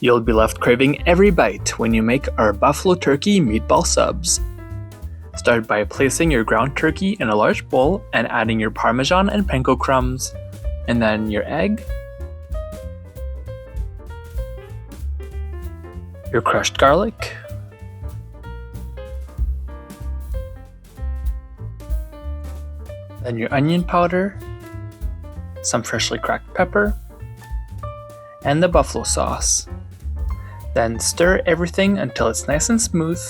You'll be left craving every bite when you make our Buffalo Turkey Meatball Subs. Start by placing your ground turkey in a large bowl and adding your Parmesan and panko crumbs, and then your egg, your crushed garlic, then your onion powder, some freshly cracked pepper, and the buffalo sauce. Then stir everything until it's nice and smooth,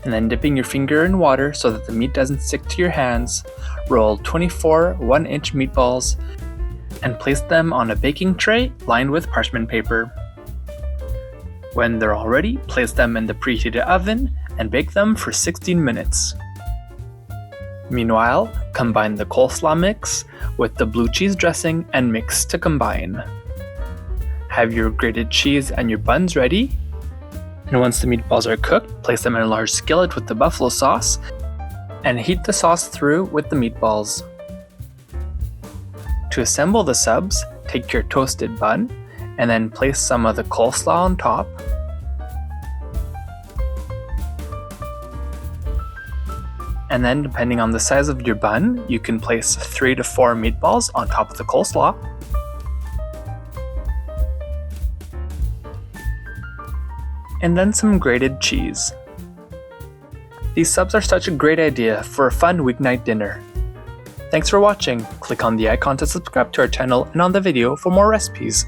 and then dipping your finger in water so that the meat doesn't stick to your hands, roll 24 1-inch meatballs and place them on a baking tray lined with parchment paper. When they're all ready, place them in the preheated oven and bake them for 16 minutes. Meanwhile, combine the coleslaw mix with the blue cheese dressing and mix to combine. Have your grated cheese and your buns ready, and once the meatballs are cooked, place them in a large skillet with the buffalo sauce and heat the sauce through with the meatballs. To assemble the subs, take your toasted bun and then place some of the coleslaw on top. And then, depending on the size of your bun, you can place 3 to 4 meatballs on top of the coleslaw. And then some grated cheese. These subs are such a great idea for a fun weeknight dinner. Thanks for watching. Click on the icon to subscribe to our channel and on the video for more recipes.